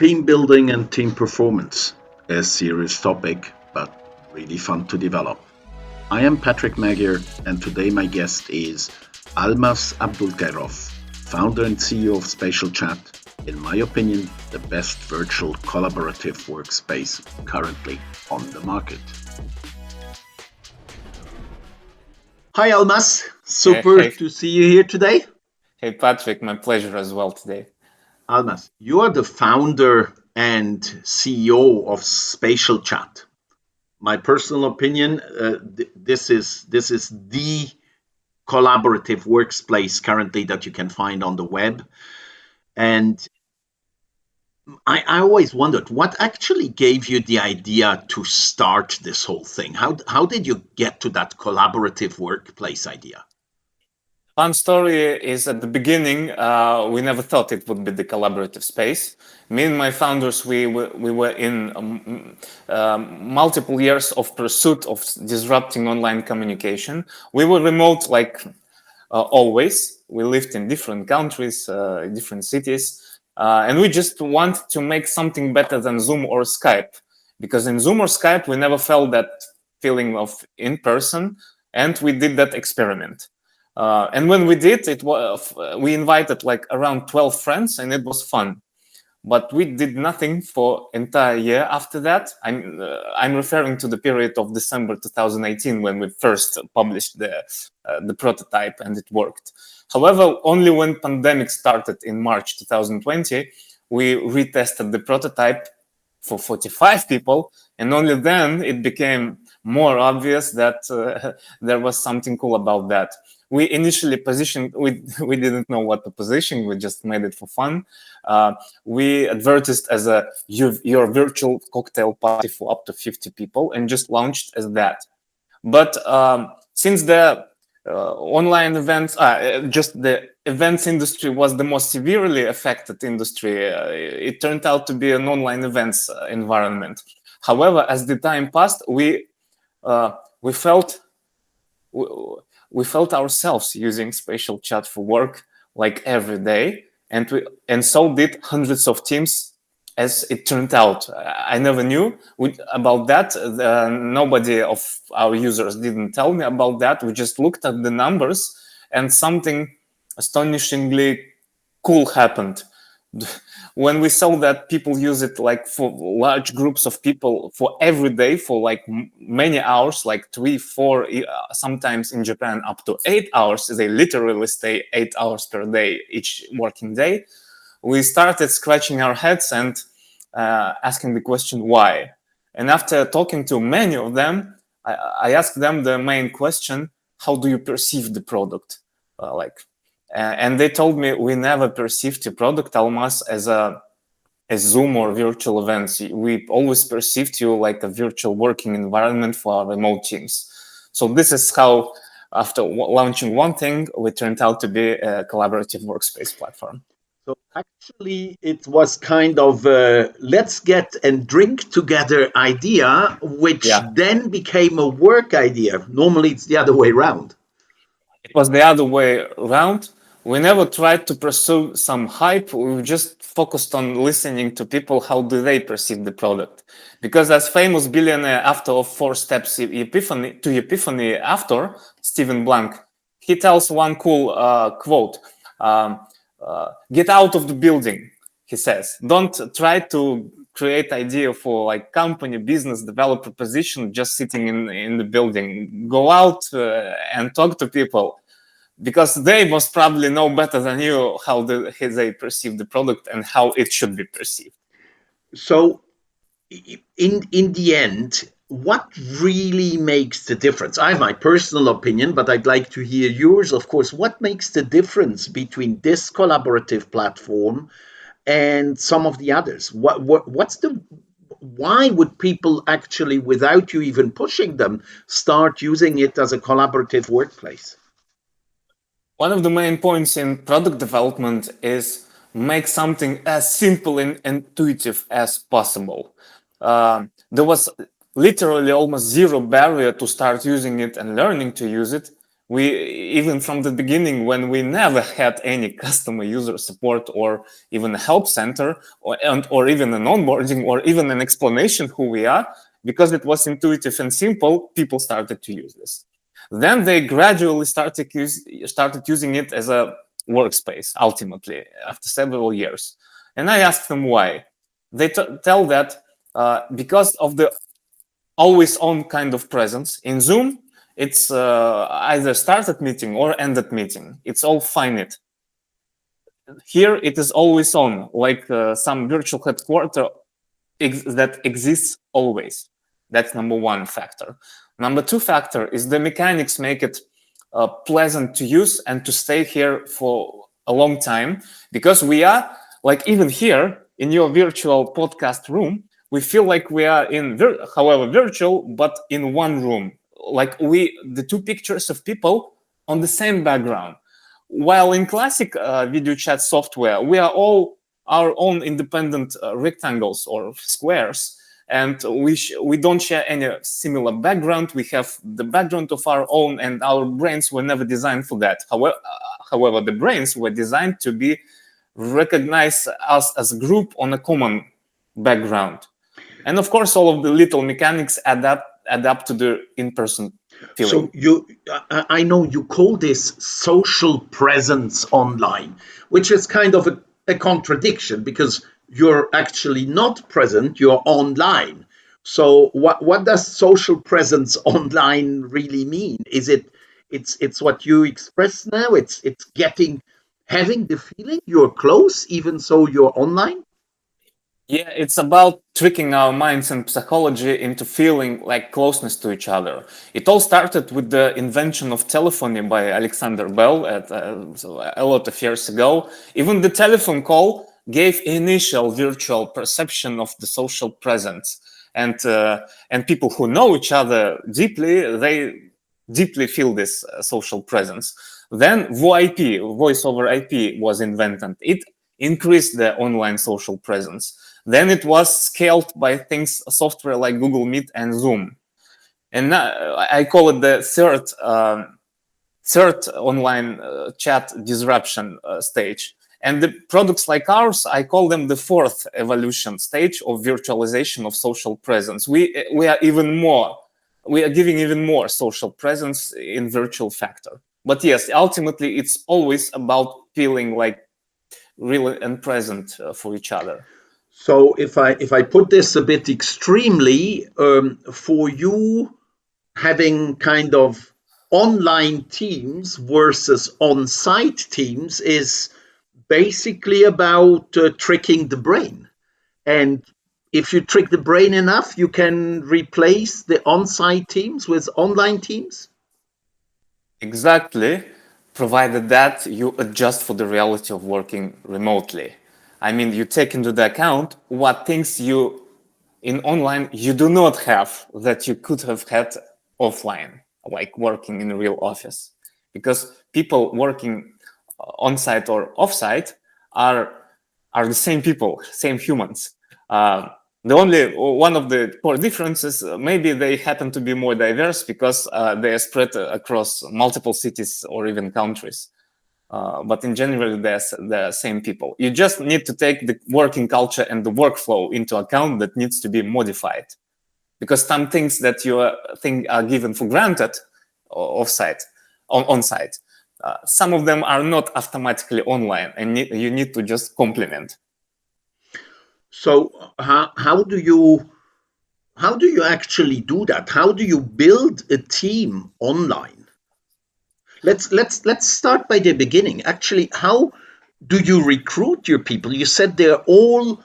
Team building and team performance, a serious topic, but really fun to develop. I am Patrick Magyar, and today my guest is Almas Abulkhairov, founder and CEO of Spatial Chat, in my opinion, the best virtual collaborative workspace currently on the market. Hi Almas, super to see you here today. Hey Patrick, my pleasure as well today. Almas, you are the founder and CEO of Spatial Chat. My personal opinion, this is the collaborative workspace currently that you can find on the web. And I always wondered what actually gave you the idea to start this whole thing. How did you get to that collaborative workplace idea? Fun story is at the beginning, we never thought it would be the collaborative space. Me and my founders, we were in multiple years of pursuit of disrupting online communication. We were remote like always. We lived in different countries, different cities, and we just wanted to make something better than Zoom or Skype. Because in Zoom or Skype, we never felt that feeling of in person, and we did that experiment. And when we did it, we invited like around 12 friends, and it was fun. But we did nothing for entire year after that. I'm referring to the period of December 2018 when we first published the prototype and it worked. However, only when pandemic started in March 2020, we retested the prototype for 45 people, and only then it became more obvious that there was something cool about that. We initially positioned, we didn't know what to position, we just made it for fun. We advertised as your virtual cocktail party for up to 50 people and just launched as that. But since the online events, just the events industry was the most severely affected industry, it turned out to be an online events environment. However, as the time passed, we felt ourselves using Spatial Chat for work like every day, and so did hundreds of teams, as it turned out. I never knew about that. Nobody of our users didn't tell me about that. We just looked at the numbers, and something astonishingly cool happened. When we saw that people use it like for large groups of people for every day for like many hours, like 3, 4, sometimes in Japan up to 8 hours, they literally stay 8 hours per day each working day. We started scratching our heads and asking the question why. And after talking to many of them, I asked them the main question: how do you perceive the product? And they told me, we never perceived the product, Almas, as Zoom or virtual events. We always perceived you like a virtual working environment for our remote teams. So this is how, after launching one thing, we turned out to be a collaborative workspace platform. So actually, it was kind of a let's get and drink together idea, which then became a work idea. Normally, it's the other way around. It was the other way around. We never tried to pursue some hype. We just focused on listening to people. How do they perceive the product? Because as famous billionaire after of 4 steps epiphany after, Stephen Blank, he tells one cool quote. Get out of the building, he says. Don't try to create idea for like company, business, developer position just sitting in the building. Go out and talk to people, because they most probably know better than you how they perceive the product and how it should be perceived. So in the end, what really makes the difference? I have my personal opinion, but I'd like to hear yours, of course. What makes the difference between this collaborative platform and some of the others? Why would people actually, without you even pushing them, start using it as a collaborative workplace? One of the main points in product development is make something as simple and intuitive as possible. There was literally almost zero barrier to start using it and learning to use it. Even from the beginning, when we never had any customer user support or even a help center or even an onboarding or even an explanation who we are, because it was intuitive and simple, people started to use this. Then they gradually started using it as a workspace, ultimately, after several years. And I asked them why. They tell that because of the always on kind of presence. In Zoom, it's either started meeting or ended meeting. It's all finite. Here, it is always on, like some virtual headquarter that exists always. That's number one factor. Number two factor is the mechanics make it pleasant to use and to stay here for a long time, because we are, like, even here in your virtual podcast room, we feel like we are in, however, virtual, but in one room. Like the two pictures of people on the same background. While in classic video chat software, we are all our own independent rectangles or squares, and we don't share any similar background. We have the background of our own, and our brains were never designed for that. However, the brains were designed to be recognize us as a group on a common background. And of course, all of the little mechanics adapt to the in-person feeling. So I know you call this social presence online, which is kind of a contradiction, because you're actually not present, you're online. So what does social presence online really mean? Is it's what you express now? It's having the feeling you're close, even so you're online? Yeah, it's about tricking our minds and psychology into feeling like closeness to each other. It all started with the invention of telephony by Alexander Bell a lot of years ago. Even the telephone call gave initial virtual perception of the social presence. And people who know each other deeply, they deeply feel this social presence. Then VoIP, voice over IP, was invented. It increased the online social presence. Then it was scaled by software like Google Meet and Zoom. And now I call it the third online chat disruption stage. And the products like ours, I call them the fourth evolution stage of virtualization of social presence. We are giving even more social presence in virtual factor. But yes, ultimately, it's always about feeling like real and present for each other. So if I put this a bit extremely, for you, having kind of online teams versus on-site teams is basically about tricking the brain. And if you trick the brain enough, you can replace the on-site teams with online teams? Exactly, provided that you adjust for the reality of working remotely. I mean, you take into the account what things you in online you do not have that you could have had offline, like working in a real office. Because people working on-site or off-site are the same people, same humans. The only one of the core differences, maybe they happen to be more diverse because they are spread across multiple cities or even countries. But in general, they're the same people. You just need to take the working culture and the workflow into account that needs to be modified. Because some things that you think are given for granted off-site, on-site, some of them are not automatically online, and you need to just complement. So how do you actually do that? How do you build a team online? Let's start by the beginning. Actually, how do you recruit your people? You said they're all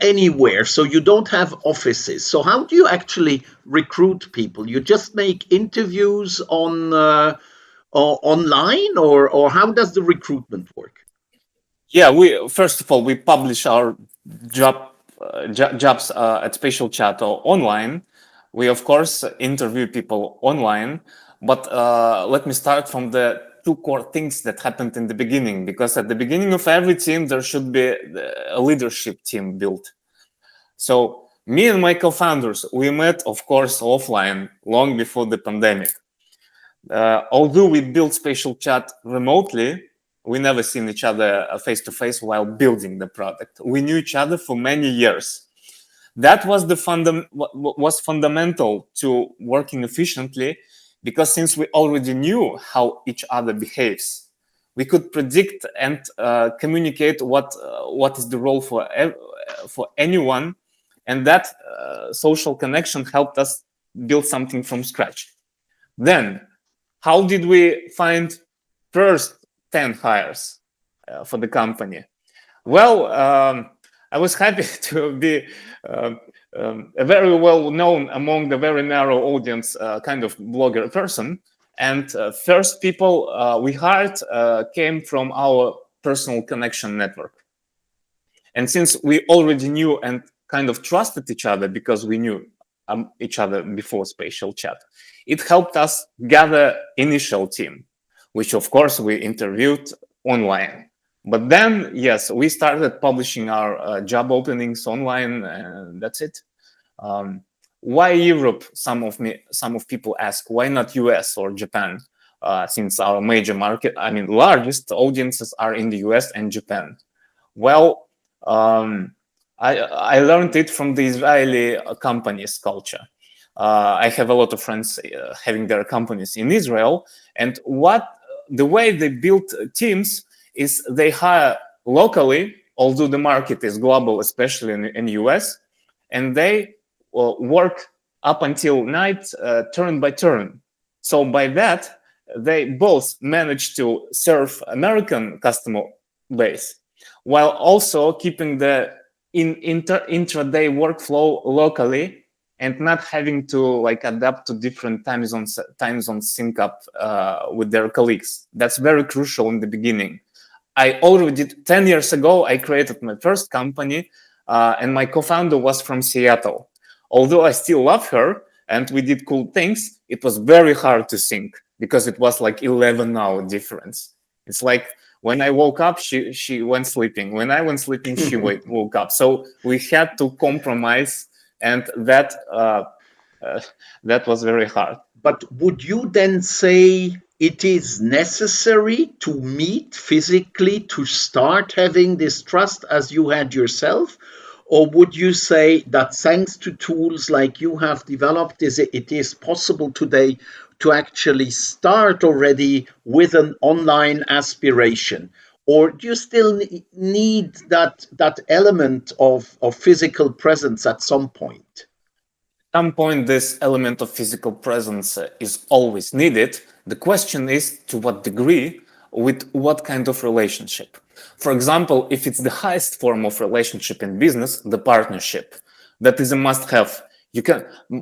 anywhere, so you don't have offices. So how do you actually recruit people? You just make interviews online, or how does the recruitment work? Yeah, first of all, we publish our jobs at Spatial Chat or online. We, of course, interview people online. But let me start from the two core things that happened in the beginning, because at the beginning of every team, there should be a leadership team built. So me and my co-founders, we met, of course, offline long before the pandemic. although we built spatial chat remotely, we never seen each other face to face while building the product. We knew each other for many years. That was was fundamental to working efficiently, because since we already knew how each other behaves, we could predict and communicate what is the role for anyone, and that social connection helped us build something from scratch. Then, how did we find first 10 hires for the company? Well, I was happy to be a very well known among the very narrow audience kind of blogger person. And first people we hired came from our personal connection network. And since we already knew and kind of trusted each other because we knew each other before spatial chat, it helped us gather initial team, which of course we interviewed online. But then, yes, we started publishing our job openings online, and that's it. Why Europe? Some of people ask, why not US or Japan? Since our major market, I mean, largest audiences are in the US and Japan. Well, I learned it from the Israeli companies culture. I have a lot of friends having their companies in Israel, and the way they build teams is they hire locally, although the market is global, especially in US, and they work up until night, turn by turn. So by that, they both manage to serve American customer base, while also keeping the intraday workflow locally and not having to like adapt to different time zones sync up with their colleagues. That's very crucial in the beginning. I already 10 years ago, I created my first company, and my co-founder was from Seattle. Although I still love her and we did cool things, it was very hard to sync because it was like 11-hour difference. It's like when I woke up, she went sleeping. When I went sleeping, she woke up. So we had to compromise, and that was very hard. But would you then say it is necessary to meet physically to start having this trust as you had yourself? Or would you say that thanks to tools like you have developed, it is possible today to actually start already with an online aspiration? Or do you still need that element of physical presence at some point? At some point, this element of physical presence is always needed. The question is to what degree, with what kind of relationship. For example, if it's the highest form of relationship in business, the partnership, that is a must-have.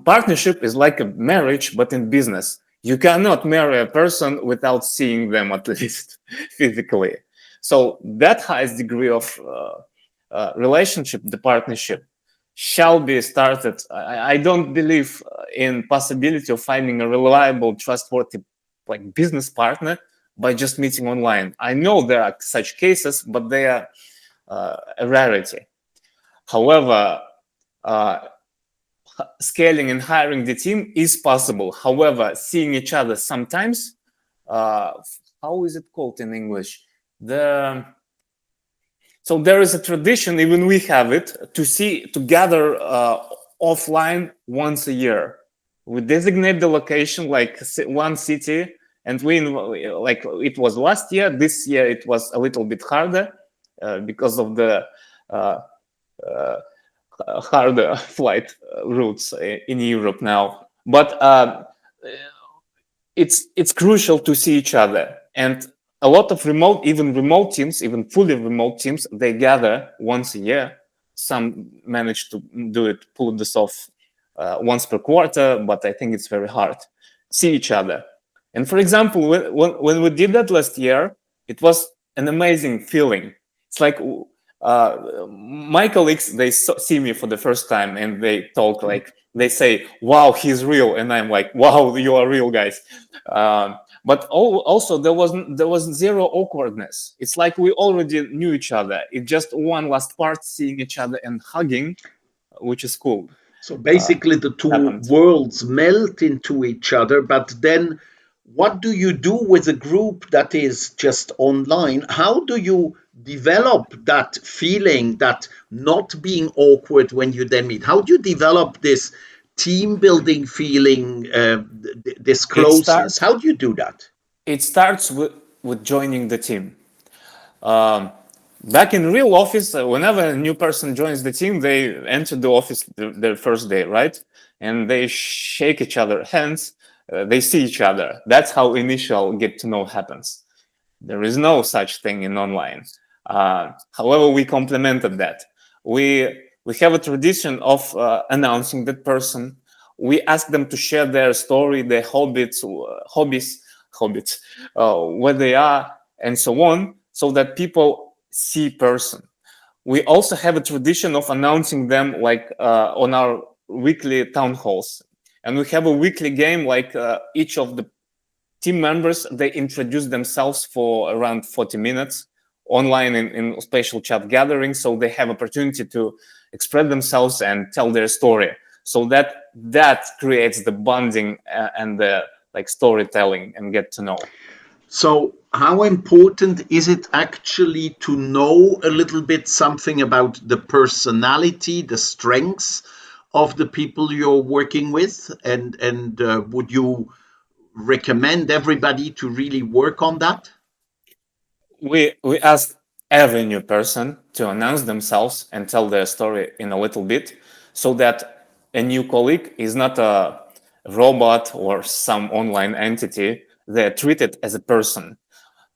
Partnership is like a marriage, but in business. You cannot marry a person without seeing them at least physically. So that highest degree of relationship, the partnership, shall be started. I don't believe in possibility of finding a reliable, trustworthy like business partner by just meeting online. I know there are such cases, but they are a rarity. However, scaling and hiring the team is possible. However, seeing each other sometimes, how is it called in English? So there is a tradition, even we have it, to gather offline once a year. We designate the location like one city, and like it was last year. This year it was a little bit harder because of the harder flight routes in Europe now. But it's crucial to see each other, and a lot of remote teams, even fully remote teams, they gather once a year. Some manage to pull this off once per quarter, but I think it's very hard. See each other. And for example, when we did that last year, it was an amazing feeling. It's like my colleagues, they see me for the first time and they talk like, they say, wow, he's real. And I'm like, wow, you are real, guys. But also there was zero awkwardness. It's like we already knew each other. It's just one last part, seeing each other and hugging, which is cool. So basically the two worlds melt into each other, but then what do you do with a group that is just online? How do you develop that feeling, that not being awkward when you then meet? How do you develop this team building feeling, this closeness? How do you do that? It starts with joining the team. Back in real office, whenever a new person joins the team, they enter the office their first day, right? And they shake each other hands. They see each other. That's how initial get to know happens. There is no such thing in online. However, we complemented that. We have a tradition of announcing that person. We ask them to share their story, their hobbies, where they are, and so on, so that people see person. We also have a tradition of announcing them like on our weekly town halls. And we have a weekly game, like each of the team members, they introduce themselves for around 40 minutes online in special chat gatherings. So they have opportunity to express themselves and tell their story. So that creates the bonding and the like storytelling and get to know. So how important is it actually to know a little bit something about the personality, the strengths of the people you're working with? And would you recommend everybody to really work on that? We ask every new person to announce themselves and tell their story in a little bit, so that a new colleague is not a robot or some online entity. They're treated as a person.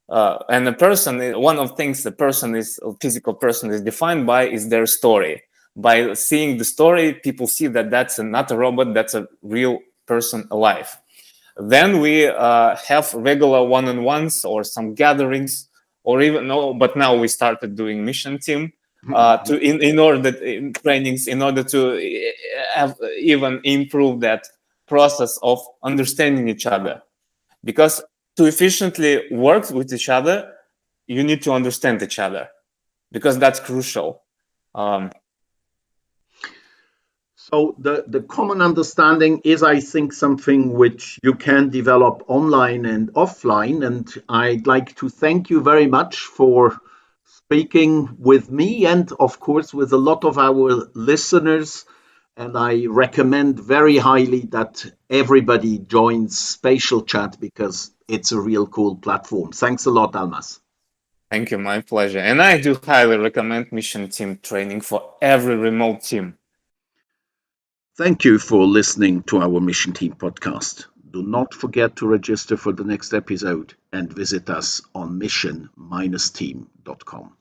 And a person, one of the things the person is, a physical person is defined by is their story. By seeing the story, people see that that's not a robot, that's a real person alive. Then we have regular one-on-ones or some gatherings, or even but now we started doing mission team in order in trainings, in order to have even improve that process of understanding each other. Because to efficiently work with each other, you need to understand each other, because that's crucial. So the common understanding is, I think, something which you can develop online and offline. And I'd like to thank you very much for speaking with me and, of course, with a lot of our listeners. And I recommend very highly that everybody joins Spatial Chat, because it's a real cool platform. Thanks a lot, Almas. Thank you, my pleasure. And I do highly recommend mission team training for every remote team. Thank you for listening to our Mission Team podcast. Do not forget to register for the next episode and visit us on mission-team.com.